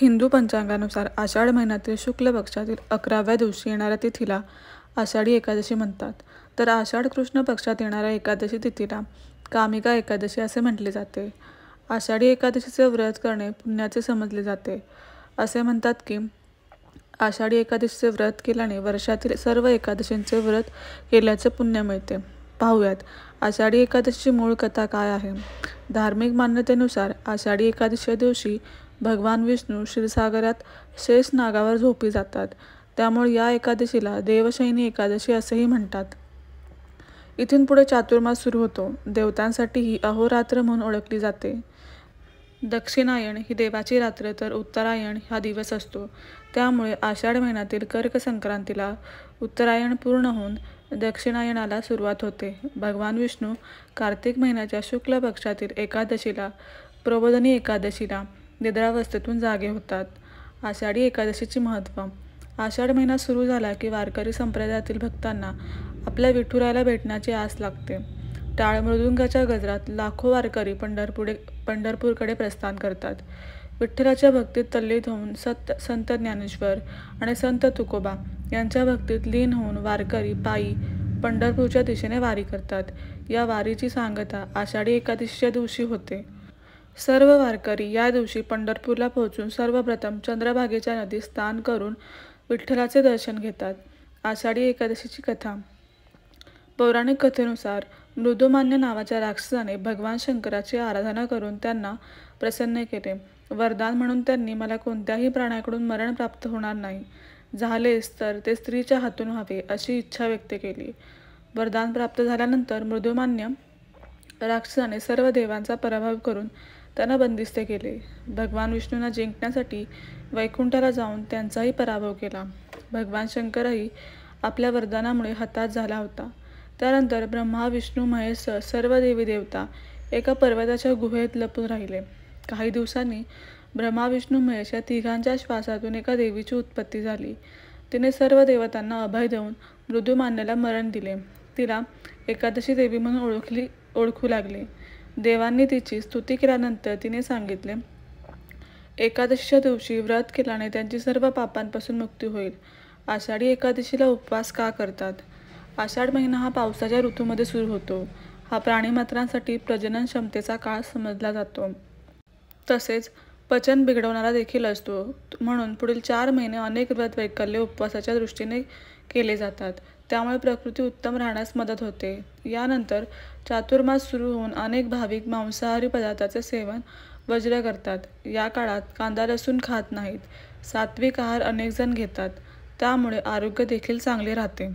हिंदू पंचांगानुसार आषाढ महिन्यातील शुक्ल पक्षातील 11व्या दिवशी येणाऱ्या तिथीला आषाढी एकादशी म्हणतात. तर आषाढ कृष्ण पक्षात येणाऱ्या एकादशी तिथीला कामिका एकादशी असे म्हटले जाते. आषाढी एकादशीचे व्रत करणे पुण्याचे समजले जाते. असे म्हणतात की आषाढी एकादशीचे व्रत केल्याने वर्षातील सर्व एकादशींचे व्रत केल्याचे पुण्य मिळते. पाहूयात आषाढी एकादशीची मूळ कथा काय आहे. धार्मिक मान्यतेनुसार आषाढी एकादशीच्या दिवशी भगवान विष्णू क्षीरसागरात शेष नागावर झोपी जातात. त्यामुळे या एकादशीला देवशयनी एकादशी असेही म्हणतात. इथून पुढे चातुर्मास सुरू होतो. देवतांसाठी ही अहोरात्र म्हणून ओळखली जाते. दक्षिणायन ही देवाची रात्र तर उत्तरायण हा दिवस असतो. त्यामुळे आषाढ महिन्यातील कर्क संक्रांतीला उत्तरायण पूर्ण होऊन दक्षिणायनाला सुरुवात होते. भगवान विष्णू कार्तिक महिन्याच्या शुक्ल पक्षातील एकादशीला प्रबोधिनी एकादशीला निद्रावस्थेतून जागे होतात. आषाढी एकादशीचे महत्त्व. आषाढ महिना सुरू झाला की वारकरी संप्रदायातील भक्तांना आपल्या विठुरायाला भेटण्याची आस लागते. टाळ मृदुंगाच्या गजरात लाखो वारकरी पंढरपूरकडे प्रस्थान करतात. विठ्ठलाच्या भक्तीत तल्लीन होऊन संत ज्ञानेश्वर आणि संत तुकोबा यांच्या भक्तीत लीन होऊन वारकरी पायी पंढरपूरच्या दिशेने वारी करतात. या वारीची सांगता आषाढी एकादशीच्या दिवशी होते. सर्व वारकरी या दिवशी पंढरपूरला पोहोचून सर्वप्रथम चंद्रभागेच्या नदीत स्नान करून विठ्ठलाचे दर्शन घेतात. आषाढी एकादशीची कथा. पौराणिक कथेनुसार मृदुमान्य नावाच्या राक्षसाने भगवान शंकराची आराधना करून त्यांना प्रसन्न केले. वरदान म्हणून त्यांनी मला कोणत्याही प्राण्याकडून मरण प्राप्त होणार नाही, झालेच तर ते स्त्रीच्या हातून व्हावे अशी इच्छा व्यक्त केली. वरदान प्राप्त झाल्यानंतर मृदुमान्य राक्षसाने सर्व देवांचा पराभव करून त्यांना बंदिस्त केले. भगवान विष्णूंना जिंकण्यासाठी वैकुंठाला जाऊन त्यांचाही पराभव केला. भगवान शंकरही आपल्या वरदानामुळे हताश झाला होता. त्यानंतर ब्रह्मा विष्णू महेश सर्व देवी देवता एका पर्वताच्या गुहेत लपून राहिले. काही दिवसांनी ब्रह्मा विष्णू महेश या तिघांच्या श्वासातून एका देवीची उत्पत्ती झाली. तिने सर्व देवतांना अभय देऊन मृदुमान्याला मरण दिले. तिला एकादशी देवी म्हणून ओळखू लागले. देवांनी तिची स्तुती केल्यानंतर तिने सांगितले, एकादशीच्या दिवशी व्रत केल्याने त्यांची सर्व पापांपासून मुक्ती होईल. आषाढी एकादशीला उपवास का करतात. आषाढ महिना हा पावसाच्या ऋतूमध्ये सुरू होतो. हा प्राणीमात्रांसाठी प्रजनन क्षमतेचा काळ समजला जातो. तसेच पचन बिघडवणारा देखील असतो. म्हणून पुढील 4 महिने अनेक व्रत वैकल्ये उपवासाच्या दृष्टीने केले जातात. त्यामुळे प्रकृती उत्तम राहण्यास मदत होते. यानंतर चातुर्मास सुरू होऊन अनेक भाविक मांसाहारी पदार्थाचे सेवन वर्ज्य करतात. या काळात कांदा लसूण खात नाहीत. सात्विक आहार अनेकजण घेतात. त्यामुळे आरोग्य देखील चांगले राहते.